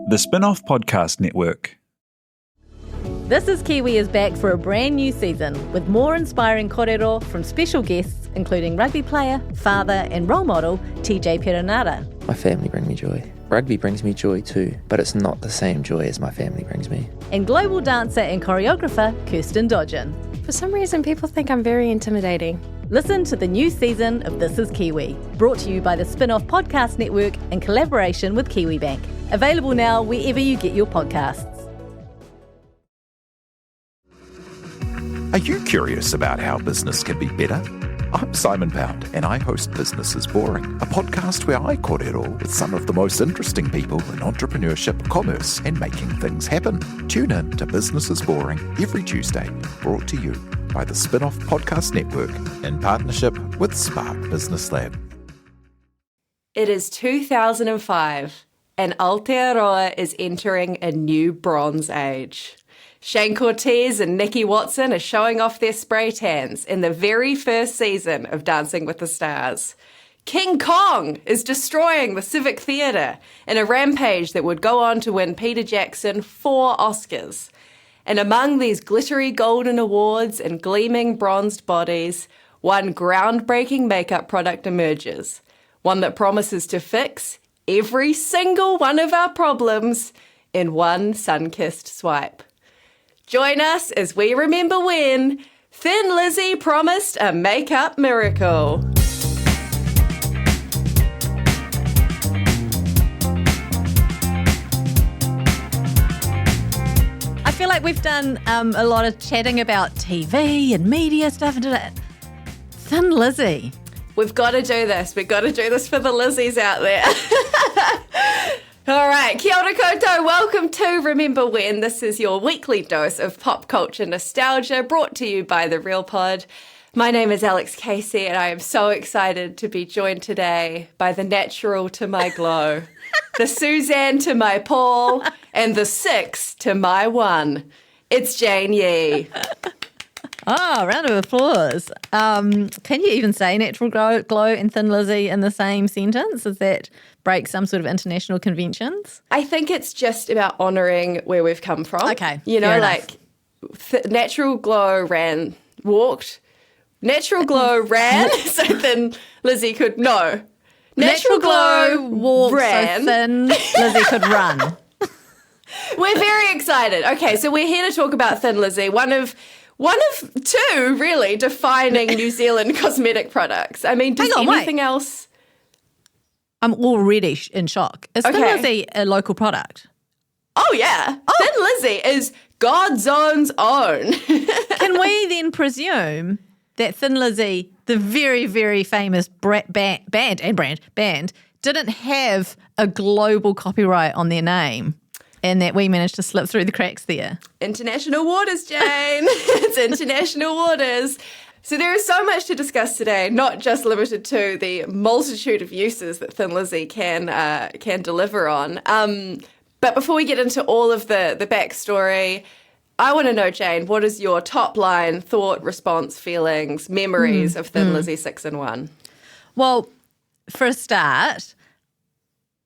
The Spin-off Podcast Network. This is Kiwi is back for a brand new season with more inspiring kōrero from special guests including rugby player, father and role model TJ Perenara. My family bring me joy. Rugby brings me joy too, but it's not the same joy as my family brings me. And global dancer and choreographer Kirsten Dodgen. For some reason, people think I'm very intimidating. Listen to the new season of This is Kiwi, brought to you by the Spin-off Podcast Network in collaboration with KiwiBank. Available now wherever you get your podcasts. Are you curious about how business can be better? I'm Simon Pound, and I host Business is Boring, a podcast where I kōrero with some of the most interesting people in entrepreneurship, commerce, and making things happen. Tune in to Business is Boring every Tuesday, brought to you by the Spin-off Podcast Network in partnership with Spark Business Lab. It is 2005, and Aotearoa is entering a new Bronze Age. Shane Cortez and Nikki Watson are showing off their spray tans in the very first season of Dancing with the Stars. King Kong is destroying the Civic Theatre in a rampage that would go on to win Peter Jackson 4 Oscars. And among these glittery golden awards and gleaming bronzed bodies, one groundbreaking makeup product emerges, one that promises to fix every single one of our problems in one sun-kissed swipe. Join us as we remember when Thin Lizzy promised a makeup miracle. I feel like we've done a lot of chatting about TV and media stuff. Thin Lizzy. We've got to do this. We've got to do this for the Lizzies out there. All right, kia ora koutou, welcome to Remember When. This is your weekly dose of pop culture nostalgia brought to you by The Real Pod. My name is Alex Casey and I am so excited to be joined today by the natural to my glow, the Suzanne to my Paul, and the 6 to my 1. It's Jane Yee. Oh, round of applause. Can you even say natural glow and Thin Lizzy in the same sentence? Does that break some sort of international conventions? I think it's just about honouring where we've come from. Okay. You know, like natural glow walked. Natural glow ran, so Thin Lizzy could, no. Natural glow walked, ran. so Thin Lizzy could run. We're very excited. Okay, so we're here to talk about Thin Lizzy, one of two, really, defining New Zealand cosmetic products. I mean, does anything else... I'm already in shock. Is Thin Lizzy a local product? Oh, yeah. Oh. Thin Lizzy is God's own. Can we then presume that Thin Lizzy, the very, very famous band, didn't have a global copyright on their name? And that we managed to slip through the cracks there. International waters, Jane. It's international waters. So there is so much to discuss today, not just limited to the multitude of uses that Thin Lizzy can deliver on. But before we get into all of the backstory, I want to know, Jane, what is your top line thought, response, feelings, memories of Thin Lizzy 6 in 1? Well, for a start,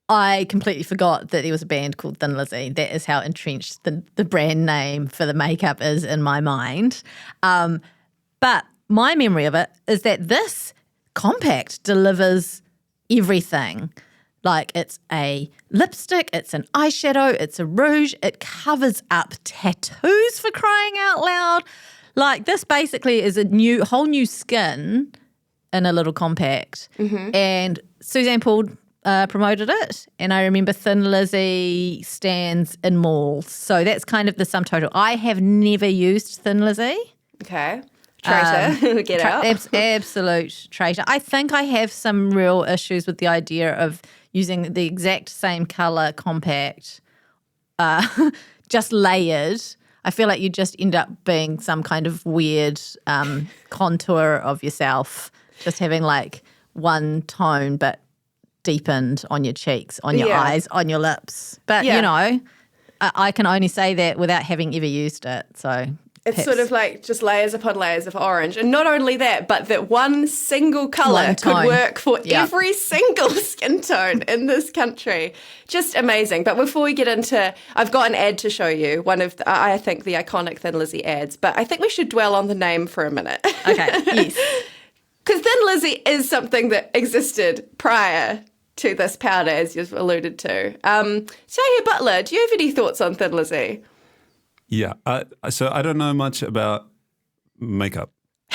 I completely forgot that there was a band called Thin Lizzy. That is how entrenched the brand name for the makeup is in my mind. But my memory of it is that this compact delivers everything. Like it's a lipstick, it's an eyeshadow, it's a rouge. It covers up tattoos, for crying out loud. Like this basically is a whole new skin in a little compact. Mm-hmm. And Suzanne Poole promoted it, and I remember Thin Lizzy stands in malls. So that's kind of the sum total. I have never used Thin Lizzy. Okay. Traitor. Get out. Absolute traitor. I think I have some real issues with the idea of using the exact same colour compact, just layered. I feel like you just end up being some kind of weird contour of yourself, just having like one tone but deepened on your cheeks, on your eyes, on your lips. But, you know, I can only say that without having ever used it. So It's picks. sort of like just layers upon layers of orange. And not only that, but that one single colour One could tone. work for Yeah. every single skin tone in this country. Just amazing. But before we get into, I've got an ad to show you, one of, I think, the iconic Thin Lizzy ads. But I think we should dwell on the name for a minute. Okay, yes. Because Thin Lizzy is something that existed prior to this powder, as you've alluded to. Shahir Butler, do you have any thoughts on Thin Lizzy? Yeah. So I don't know much about makeup.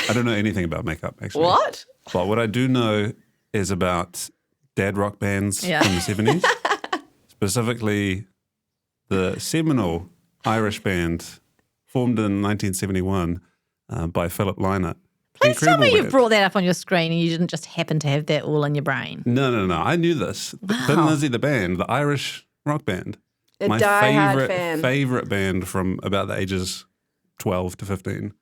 I don't know anything about makeup, actually. What? But what I do know is about dad rock bands Yeah. from the 70s, specifically the seminal Irish band formed in 1971 by Philip Lynott. Please tell me Incredible you've band. brought that up on your screen and you didn't just happen to have that all in your brain. No. I knew this. Thin Lizzy, the band, the Irish rock band. A My diehard fan. favorite band from about the ages 12 to 15.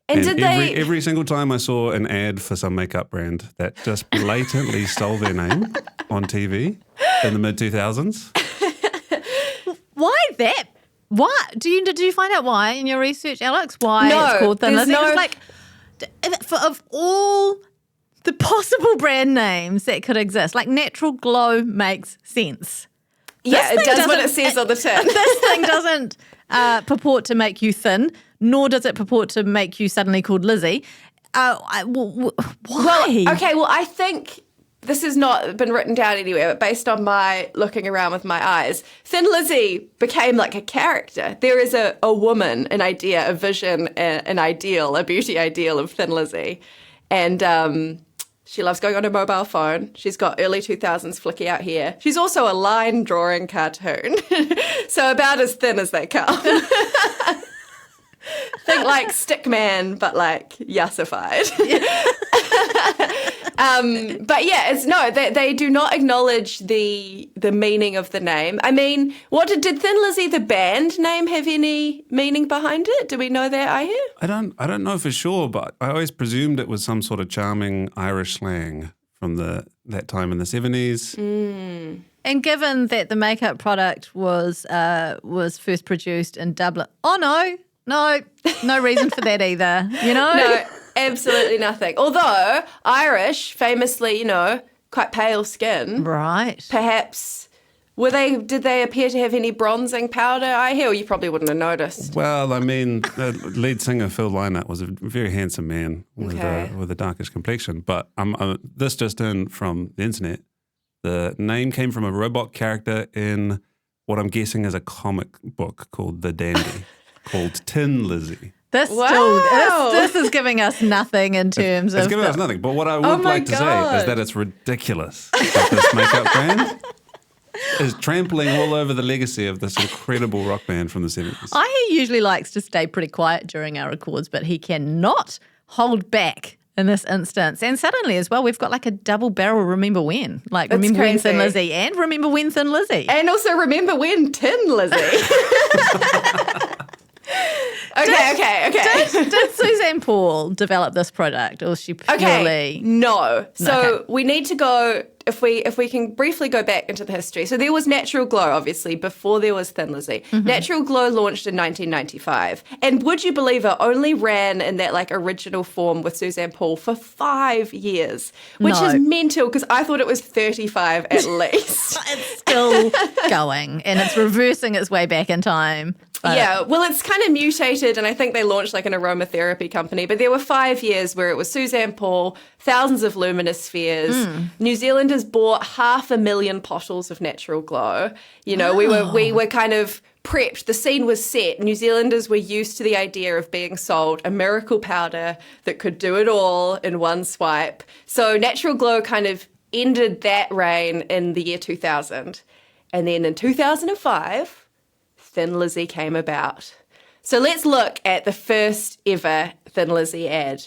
And did every single time I saw an ad for some makeup brand that just blatantly stole their name on TV in the mid 2000s. Why that? Why? Did you find out why in your research, Alex? Why No, it's called Thin there's Lizzy? no- It's like, of all the possible brand names that could exist, like Natural Glow makes sense. Yeah, This it thing does what it doesn't- says on the tin. This thing doesn't purport to make you thin, nor does it purport to make you suddenly called Lizzie. Why? Well, okay, well, I think this has not been written down anywhere, but based on my looking around with my eyes, Thin Lizzy became like a character. There is a woman, an idea, a vision, an ideal, a beauty ideal of Thin Lizzy. And she loves going on her mobile phone. She's got early 2000s flicky out hair. She's also a line drawing cartoon. So about as thin as they come. Think like Stickman, but like yassified. But yeah, they do not acknowledge the meaning of the name. I mean, did Thin Lizzy the band name have any meaning behind it? Do we know that, I hear? I don't know for sure, but I always presumed it was some sort of charming Irish slang from that time in the 70s. And given that the makeup product was first produced in Dublin, no reason for that either. You know, No, absolutely nothing. Although Irish, famously, quite pale skin. right? Perhaps did they appear to have any bronzing powder? I hear you probably wouldn't have noticed. Well, I mean, the lead singer Phil Lynott was a very handsome man with a darkish complexion. But this just in from the internet. The name came from a robot character in what I'm guessing is a comic book called The Dandy, called Thin Lizzy. This Wow. this is giving us nothing in terms It's of giving the- us nothing. But what I would Oh my like to say God. is that it's ridiculous that this makeup brand is trampling all over the legacy of this incredible rock band from the 70s. He usually likes to stay pretty quiet during our records, but he cannot hold back in this instance. And suddenly as well, we've got like a double barrel Remember When. Like That's Remember When Thin crazy. Lizzy and Remember When Thin Lizzy. And also remember when Tin Lizzy. Okay. Did Suzanne Paul develop this product, or was she purely... Okay, no. So Okay. we need to go, if we can briefly go back into the history. So there was Natural Glow, obviously, before there was Thin Lizzy. Mm-hmm. Natural Glow launched in 1995. And would you believe it, only ran in that like original form with Suzanne Paul for 5 years, which No. is mental because I thought it was 35 at least. It's still going, and it's reversing its way back in time. But Yeah, well, it's kind of mutated, and I think they launched like an aromatherapy company. But there were 5 years where it was Suzanne Paul, thousands of luminous spheres. New Zealanders bought 500,000 bottles of Natural Glow. You know, we were kind of prepped. The scene was set. New Zealanders were used to the idea of being sold a miracle powder that could do it all in one swipe. So Natural Glow kind of ended that reign in the year 2000. And then in 2005... Thin Lizzy came about. So let's look at the first ever Thin Lizzy ad.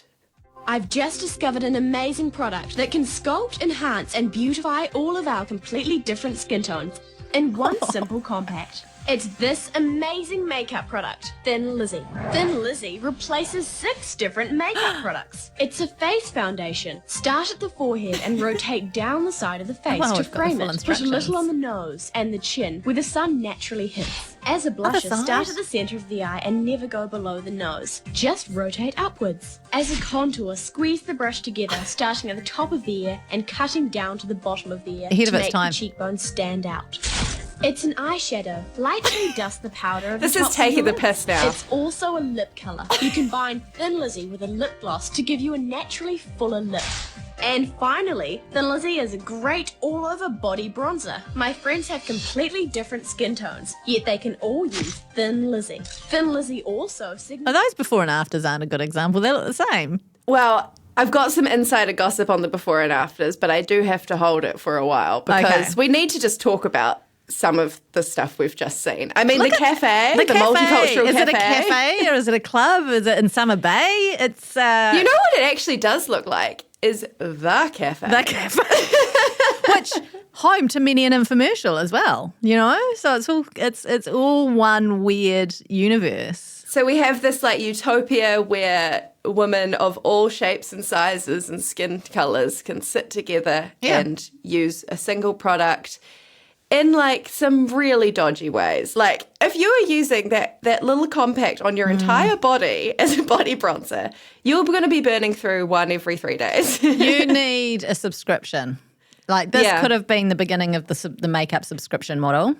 I've just discovered an amazing product that can sculpt, enhance, and beautify all of our completely different skin tones in one simple compact. It's this amazing makeup product, Thin Lizzy. Thin Lizzy replaces 6 different makeup products. It's a face foundation. Start at the forehead and rotate down the side of the face wow, to we've got the frame full it. Put a little instructions. on the nose and the chin, where the sun naturally hits. As a blusher, side? start at the center of the eye and never go below the nose. Just rotate upwards. As a contour, squeeze the brush together, starting at the top of the ear and cutting down to the bottom of the ear Ahead to of its make time. the cheekbones stand out. It's an eyeshadow. Lightly dust the powder of This the is tops of taking your the lids. piss now. It's also a lip colour. You combine Thin Lizzy with a lip gloss to give you a naturally fuller lip. And finally, Thin Lizzy is a great all-over body bronzer. My friends have completely different skin tones, yet they can all use Thin Lizzy. Thin Lizzy also Are those before and afters aren't a good example? They look the same. Well, I've got some insider gossip on the before and afters, but I do have to hold it for a while because Okay. we need to just talk about some of the stuff we've just seen. I mean, the cafe, the cafe. multicultural Is cafe. it a cafe or is it a club? Is it in Summer Bay? It's You know what it actually does look like is the cafe. the cafe, which home to many an infomercial as well. You know, so it's all one weird universe. So we have this like utopia where women of all shapes and sizes and skin colours can sit together and use a single product in like some really dodgy ways. Like if you were using that little compact on your entire body as a body bronzer, you're going to be burning through one every 3 days. You need a subscription. Like this Yeah. could have been the beginning of the makeup subscription model.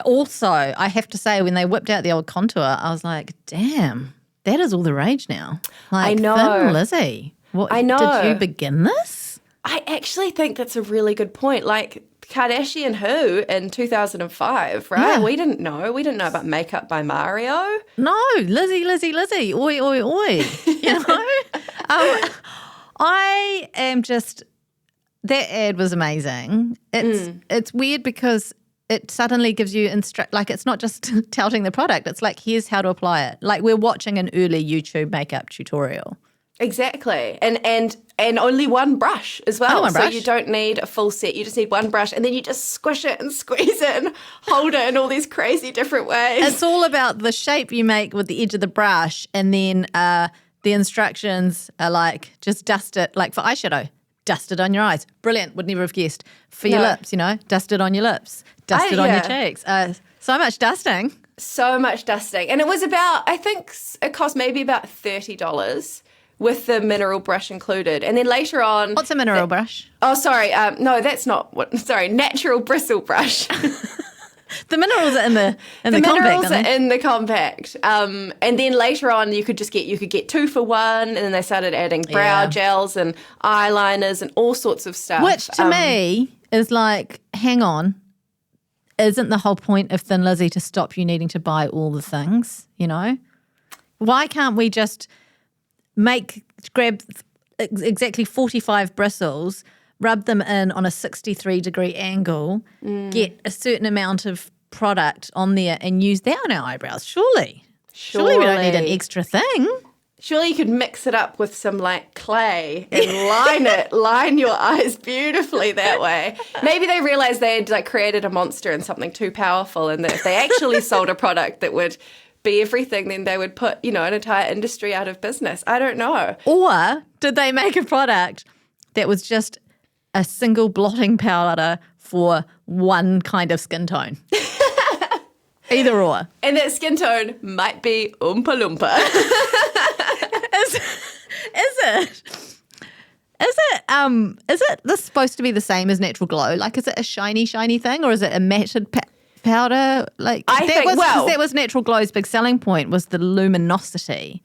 Also, I have to say, when they whipped out the old contour, I was like, damn, that is all the rage now. Like, I know. Thin Lizzy. What, I know. Did you begin this? I actually think that's a really good point. Like Kardashian Who in 2005, right? Yeah. We didn't know. We didn't know about Makeup by Mario. No, Lizzy, oi, oi, oi. You know? I am just, that ad was amazing. It's weird because it suddenly gives you like it's not just touting the product. It's like, here's how to apply it. Like we're watching an early YouTube makeup tutorial. Exactly. And only one brush as well. Only one so brush. you don't need a full set. You just need one brush and then you just squish it and squeeze it and hold it in all these crazy different ways. It's all about the shape you make with the edge of the brush, and then the instructions are like, just dust it, like for eyeshadow, dust it on your eyes. Brilliant, would never have guessed. For your lips, you know, dust it on your lips, dust it on your cheeks. So much dusting. So much dusting. And it was about, I think it cost maybe about $30 with the mineral brush included. And then later on... What's a mineral brush? Oh, sorry. No, that's not what... Sorry, natural bristle brush. The minerals are in the The compact, minerals aren't are they? in the compact. And then later on you could get 2 for 1, and then they started adding brow gels and eyeliners and all sorts of stuff. Which to me is like, hang on, isn't the whole point of Thin Lizzy to stop you needing to buy all the things, you know? Why can't we just grab exactly 45 bristles, rub them in on a 63-degree angle, get a certain amount of product on there and use that on our eyebrows? Surely we don't need an extra thing. Surely you could mix it up with some like clay and line your eyes beautifully that way. Maybe they realized they had like created a monster and something too powerful, and that if they actually sold a product that would be everything, then they would put, you know, an entire industry out of business. I don't know. Or did they make a product that was just a single blotting powder for one kind of skin tone? Either or. And that skin tone might be Oompa Loompa. Is it this supposed to be the same as natural glow? Like, is it a shiny thing, or is it a matted powder? Like, that was natural glow's big selling point, was the luminosity.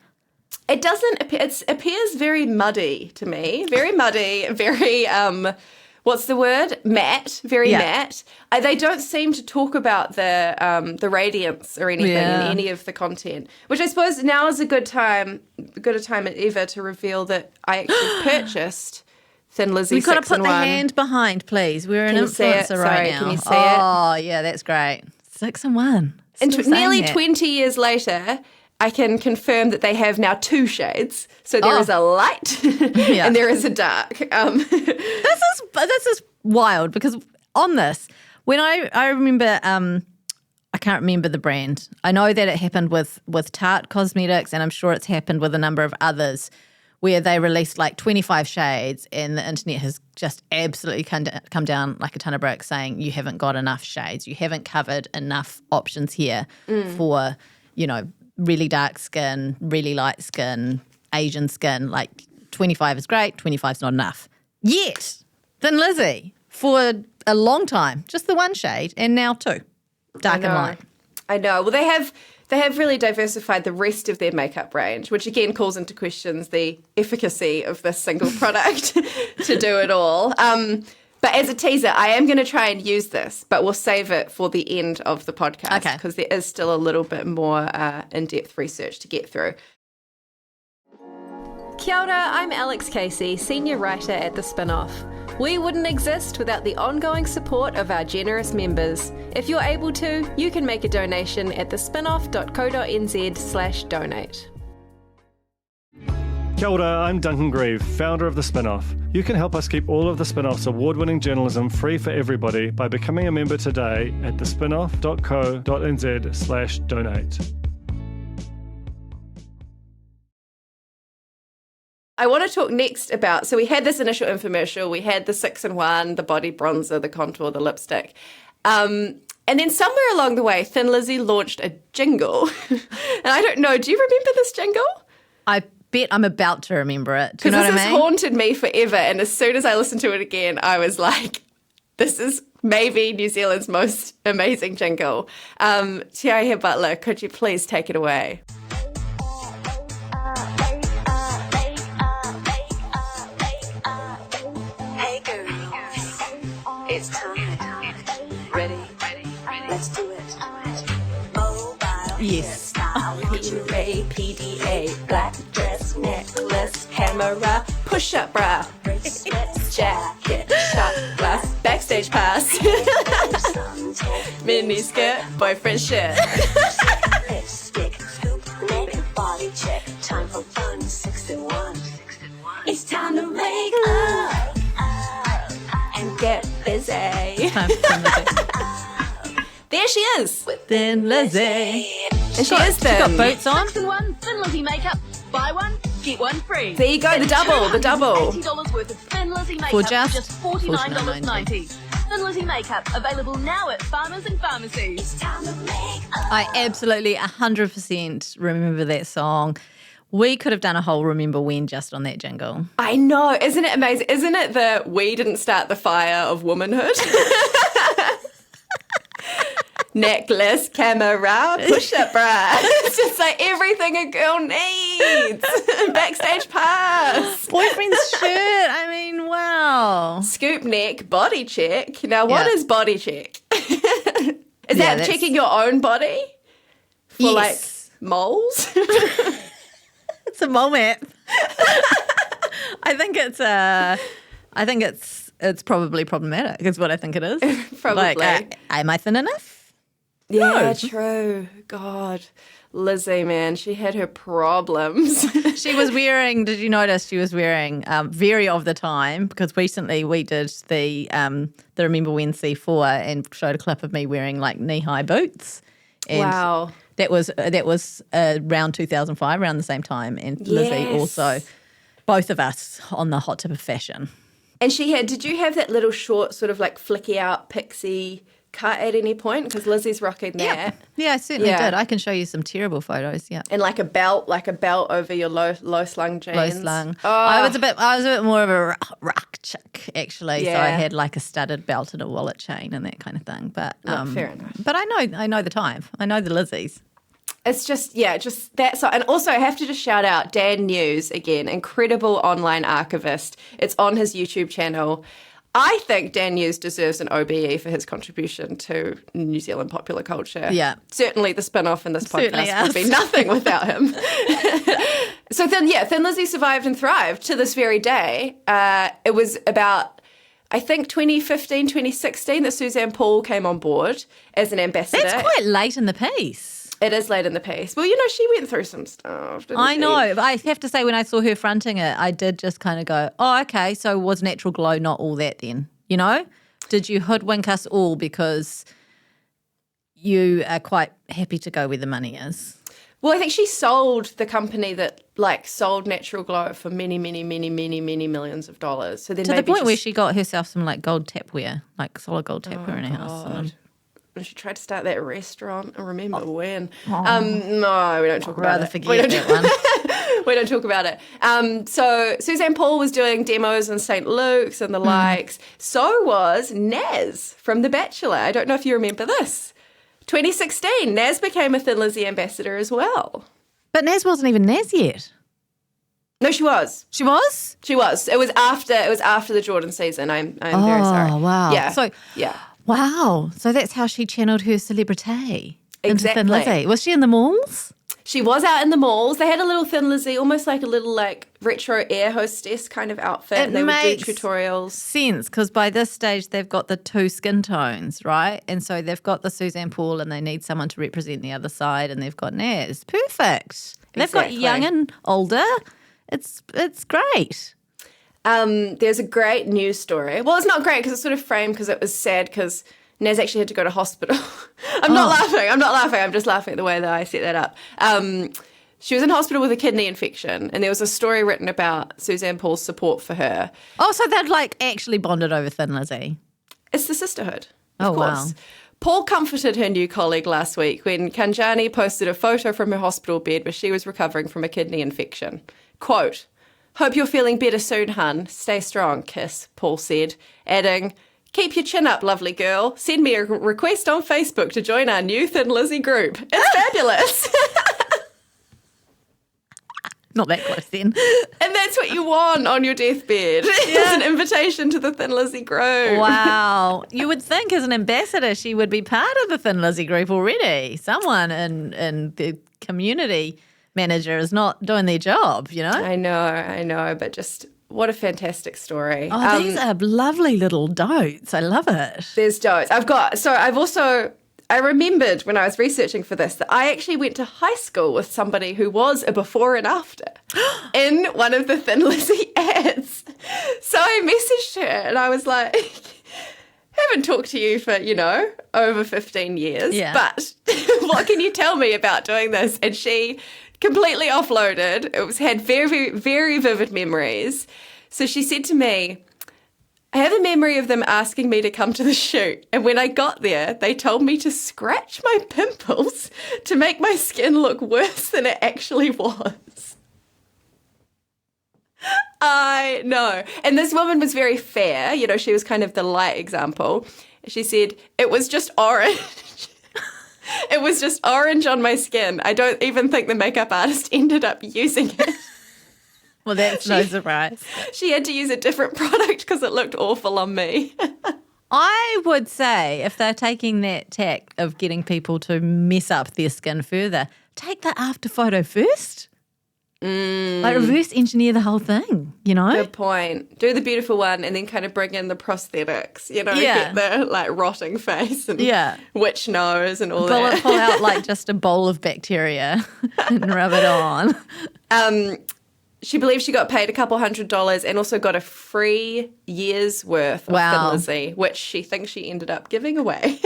It doesn't appear, it appears very muddy to me. Very muddy, very, what's the word? Matte, very matte. They don't seem to talk about the radiance or anything in any of the content, which I suppose now is a good time ever to reveal that I actually purchased Thin Lizzy 6-in-1. You've got to put the hand behind, please. We're an influencer right now. Can you see it? Oh, yeah, that's great. 6-in-1. And nearly 20 years later, I can confirm that they have now 2 shades. So there is a light and there is a dark. This is wild, because on this, when I remember I can't remember the brand. I know that it happened with Tarte Cosmetics, and I'm sure it's happened with a number of others, where they released like 25 shades and the internet has just absolutely come down like a ton of bricks saying you haven't got enough shades. You haven't covered enough options here for, really dark skin, really light skin, Asian skin. Like 25 is great, 25 is not enough. Yet, Thin Lizzy, for a long time, just the one shade and now two, dark and light. I know. Well, they have really diversified the rest of their makeup range, which again calls into questions the efficacy of this single product to do it all. But as a teaser, I am going to try and use this, but we'll save it for the end of the podcast because there is still a little bit more in-depth research to get through. Kia ora, I'm Alex Casey, senior writer at The Spin-Off. We wouldn't exist without the ongoing support of our generous members. If you're able to, you can make a donation at thespinoff.co.nz/donate. Kia ora, I'm Duncan Grieve, founder of The Spin-Off. You can help us keep all of The Spin-Off's award-winning journalism free for everybody by becoming a member today at thespinoff.co.nz/donate. I want to talk next about, so we had this initial infomercial, we had the 6-in-1, the body bronzer, the contour, the lipstick. And then somewhere along the way, Thin Lizzy launched a jingle. And I don't know, do you remember this jingle? I bet I'm about to remember it. Do you know Because what this I has mean? haunted me forever. And as soon as I listened to it again, I was like, this is maybe New Zealand's most amazing jingle. Te Aihe Butler, could you please take it away? It's time. Ready? Let's do it. Mobile. Yes. PUA, PDA, black dress, necklace, camera, push-up bra, bracelets, jacket, shot glass, backstage pass, mini skirt, boyfriend shit. Lipstick, scoop, neck, body check. Time for fun, 6-in-1. It's time to make up And get busy. Time for Thin Lizzy. There she is. Thin Lizzy. And she is She got thin. boots on. 6-in-1 Thin Lizzy makeup. Buy one, get one free. There you go, the double. $80 worth of Thin Lizzy makeup For for just just $49.90. Thin Lizzy makeup available now at farmers and pharmacies. time to make up. I absolutely 100% remember that song. We could have done a whole Remember When just on that jingle. I know. Isn't it amazing? Isn't it the we didn't start the fire of womanhood? Necklace, camera, push-up bra. It's just like everything a girl needs. Backstage pass. Boyfriend's shirt. I mean, wow. Scoop neck, body check. Now, what Yeah. is body check? Is that that's- checking your own body for Yes. like moles? It's a mole map. I think it's probably problematic. Is what I think it is. Probably. Like, am I thin enough? Yeah, true. God, Lizzy, man, she had her problems. She was wearing. Did you notice she was wearing very of the time? Because recently we did the Remember When C4 and showed a clip of me wearing like knee-high boots. And Wow. That was around 2005, around the same time, and Lizzy Yes. also. Both of us on the hot tip of fashion. And she had, did you have that little short sort of like flicky out pixie cut at any point? Because Lizzie's rocking that. Yeah, I certainly Yeah. did. I can show you some terrible photos. Yeah. And like a belt over your low slung jeans. Low slung. Oh. I was a bit more of a rock chick actually. So I Yeah. had like a studded belt and a wallet chain and that kind of thing. But fair enough. But I know the time. I know the Lizzies. It's just that. So, and also I have to just shout out Dan News again, incredible online archivist. It's on his YouTube channel. I think Dan News deserves an OBE for his contribution to New Zealand popular culture. Yeah. Certainly the spin-off in this Certainly podcast would be us. nothing without him. So Thin Lizzy survived and thrived to this very day. It was about, I think, 2015, 2016 that Suzanne Paul came on board as an ambassador. That's quite late in the piece. It is late in the piece. Well, she went through some stuff, didn't I she? know. But I have to say, when I saw her fronting it, I did just kind of go, oh, okay, so was Natural Glow not all that then? Did you hoodwink us all because you are quite happy to go where the money is. Well, I think she sold the company that sold Natural Glow for many, many, many, many, many millions of dollars. So then to the point where she got herself some gold tapware, solid gold tapware in her house. And she tried to start that restaurant. I remember when. No, we don't talk about it. Forget that one. We don't talk about it. So Suzanne Paul was doing demos in St. Luke's and the likes. So was Naz from The Bachelor. I don't know if you remember this. 2016, Naz became a Thin Lizzy ambassador as well. But Naz wasn't even Naz yet. No, she was. She was? She was. It was after the Jordan season. I'm very sorry. Oh, wow. Yeah. So, yeah. Wow. So that's how she channeled her celebrity into Thin Exactly. Lizzy. Was she in the malls? She was out in the malls. They had a little Thin Lizzy, almost like a little retro air hostess kind of outfit. And they would do tutorials. Sense, because by this stage they've got the two skin tones, right? And so they've got the Suzanne Paul and they need someone to represent the other side, and they've got Naz. Perfect. And they've got young and older. It's great. There's a great news story. Well, it's not great because it's sort of framed because it was sad because Naz actually had to go to hospital. I'm not laughing. I'm just laughing at the way that I set that up. She was in hospital with a kidney infection, and there was a story written about Suzanne Paul's support for her. Oh, so they'd actually bonded over Thin Lizzy. It's the sisterhood, of course. Wow. Paul comforted her new colleague last week when Kanjani posted a photo from her hospital bed where she was recovering from a kidney infection. Quote, "Hope you're feeling better soon, hun. Stay strong, kiss," Paul said, adding, "Keep your chin up, lovely girl. Send me a request on Facebook to join our new Thin Lizzy group. It's fabulous." Not that close then. And that's what you want on your deathbed. It's an invitation to the Thin Lizzy group. Wow. You would think as an ambassador she would be part of the Thin Lizzy group already. Someone in the community manager is not doing their job, you know? I know, but just what a fantastic story. Oh, these are lovely little dotes. I love it. There's dotes. I remembered when I was researching for this that I actually went to high school with somebody who was a before and after in one of the Thin Lizzy ads. So I messaged her and I was like, haven't talked to you for, over 15 years, but what can you tell me about doing this? And she completely offloaded. It had very, very vivid memories. So she said to me, "I have a memory of them asking me to come to the shoot, and when I got there, they told me to scratch my pimples to make my skin look worse than it actually was." I know. And this woman was very fair. She was kind of the light example. She said, "It was just orange." It was just orange on my skin. I don't even think the makeup artist ended up using it. Well, that's no surprise. She had to use a different product because it looked awful on me. I would say if they're taking that tack of getting people to mess up their skin further, take the after photo first. Reverse engineer the whole thing, Good point. Do the beautiful one and then kind of bring in the prosthetics, get the rotting face and witch nose and all that. Pull out just a bowl of bacteria and rub it on. She believes she got paid a couple $100 and also got a free year's worth of Thin Lizzy, which she thinks she ended up giving away.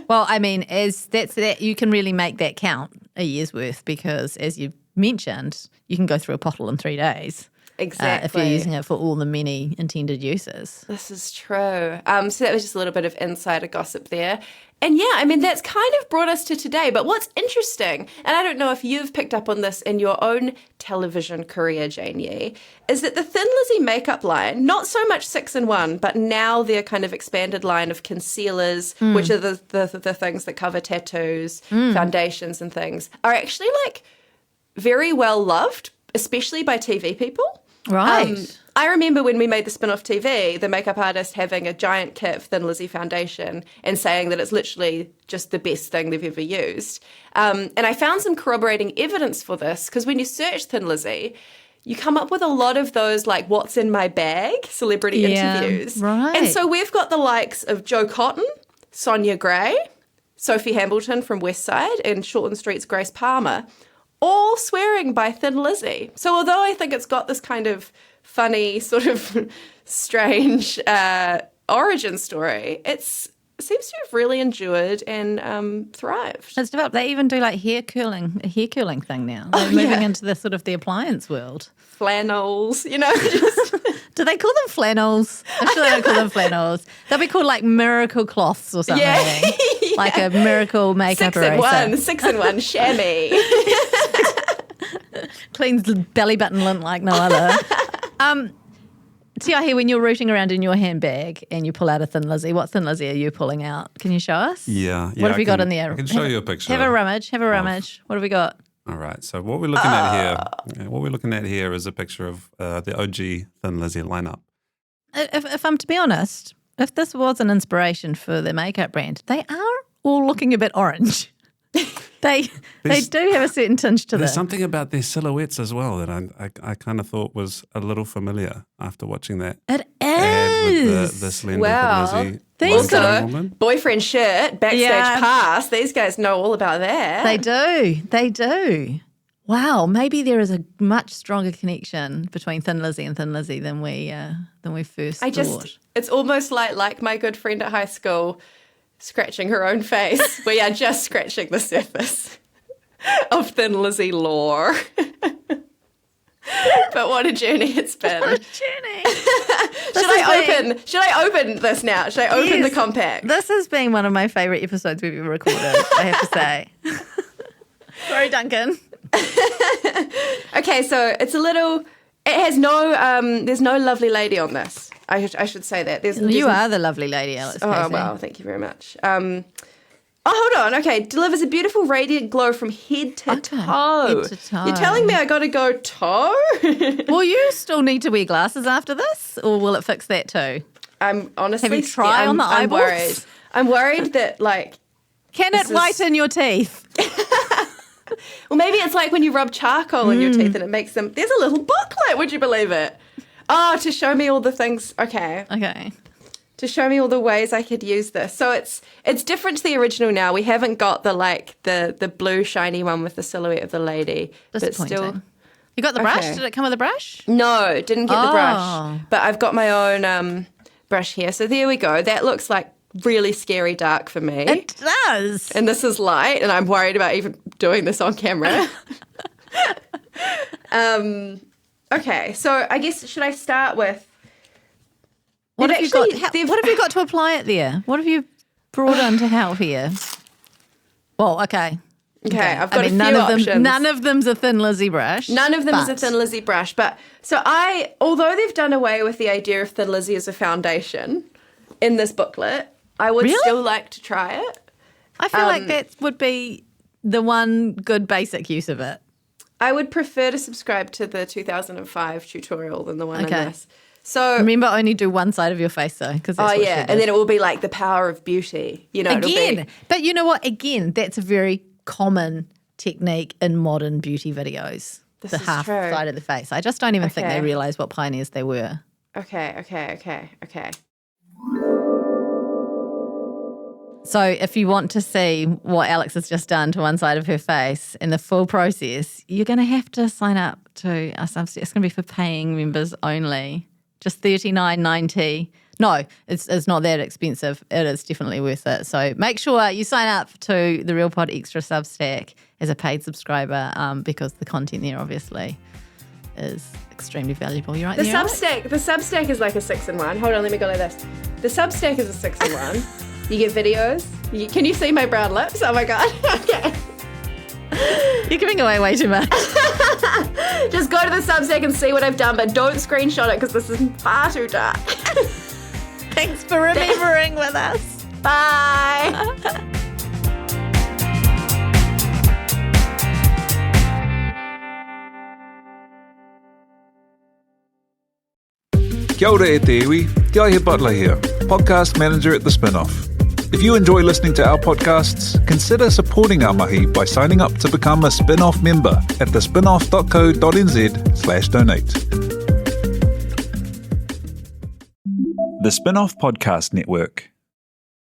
Well, I mean, you can really make that count, a year's worth, because as you mentioned, you can go through a bottle in 3 days. Exactly. If you're using it for all the many intended uses. This is true. So that was just a little bit of insider gossip there. And that's kind of brought us to today. But what's interesting, and I don't know if you've picked up on this in your own television career, Jane Yee, is that the Thin Lizzy makeup line, not so much 6-in-1, but now their kind of expanded line of concealers, which are the things that cover tattoos, foundations and things, are actually very well loved, especially by TV people. Right. I remember when we made the spin-off TV, the makeup artist having a giant kit of Thin Lizzy foundation and saying that it's literally just the best thing they've ever used. And I found some corroborating evidence for this because when you search Thin Lizzy, you come up with a lot of those what's in my bag celebrity interviews. Right. And so we've got the likes of Jo Cotton, Sonia Gray, Sophie Hambleton from West Side, and Shortland Street's Grace Palmer, all swearing by Thin Lizzy. So although I think it's got this kind of funny, sort of strange origin story, it's seems to have really endured and thrived. It's developed. They even do like a hair curling thing now. They're moving into the sort of the appliance world. Flannels, just... Do they call them flannels? I'm sure they don't call them flannels. They'll be called like miracle cloths or something. Yeah. Like a miracle makeup eraser. 6 in 1 chamois. Cleans the belly button lint like no other. Tiahi, when you're rooting around in your handbag and you pull out a Thin Lizzy, what Thin Lizzy are you pulling out? Can you show us? Yeah. What have you got in there? I can show you a picture. Have a rummage. What have we got? All right. So what we're looking at here is a picture of the OG Thin Lizzy lineup. If I'm to be honest, if this was an inspiration for the makeup brand, they are all looking a bit orange. They do have a certain tinge to them. There's something about their silhouettes as well that I kind of thought was a little familiar after watching that. It ad is. with the slender Wow. Thin Lizzy. Also, boyfriend shirt, backstage pass. These guys know all about that. They do. Wow, maybe there is a much stronger connection between Thin Lizzy and Thin Lizzy than we first thought. It's almost like my good friend at high school scratching her own face. We are just scratching the surface of Thin Lizzy lore. But what a journey it's been. What a journey. Should I open this now? Should I open the compact? This has been one of my favourite episodes we've ever recorded, I have to say. Sorry, Duncan. Okay, so it's a little... It has no... there's no lovely lady on this. I should say that. You are the lovely lady, Alex Casey. Oh, well, thank you very much. Hold on. Okay, delivers a beautiful radiant glow from head to toe. Head to toe. You're telling me I got to go toe? Will you still need to wear glasses after this, or will it fix that too? I'm honestly... Have you tried on the eyeballs? I'm worried that, like... Can it whiten your teeth? Well, maybe it's like when you rub charcoal in your teeth and it makes them... There's a little booklet, would you believe it? Oh, to show me all the things... Okay. To show me all the ways I could use this. So it's different to the original now. We haven't got the blue shiny one with the silhouette of the lady. Disappointing. But still... You got the brush? Did it come with a brush? No, didn't get the brush. But I've got my own brush here. So there we go. That looks like really scary dark for me. It does. And this is light, and I'm worried about even doing this on camera. Okay, so I guess should I start with what have you got to apply it there? What have you brought in to help here? Well, okay. Okay, I've got a few options. None of them's a Thin Lizzy brush. None of them is a Thin Lizzy brush. But so although they've done away with the idea of Thin Lizzy as a foundation in this booklet, I would still like to try it. I feel like that would be the one good basic use of it. I would prefer to subscribe to the 2005 tutorial than the one in this. So remember, only do one side of your face though, because and then it will be like the power of beauty. Again, but you know what? Again, that's a very common technique in modern beauty videos. The half side of the face. I just don't even think they realise what pioneers they were. Okay. So if you want to see what Alex has just done to one side of her face in the full process, you're going to have to sign up to us. It's going to be for paying members only. Just $39.90. No, it's not that expensive. It is definitely worth it. So make sure you sign up to the Real Pod Extra Substack as a paid subscriber because the content there obviously is extremely valuable. You're right. The Substack is like a 6-in-1. Hold on, let me go like this. The Substack is a 6-in-1. You get videos. Can you see my brown lips? Oh my God. Okay. You're giving away way too much. Just go to the Substack and see what I've done, but don't screenshot it because this is far too dark. Thanks for remembering with us. Bye. Kia ora e te iwi, Te Aihe Butler here, podcast manager at The Spinoff. If you enjoy listening to our podcasts, consider supporting our mahi by signing up to become a Spinoff member at thespinoff.co.nz/donate. The Spinoff Podcast Network.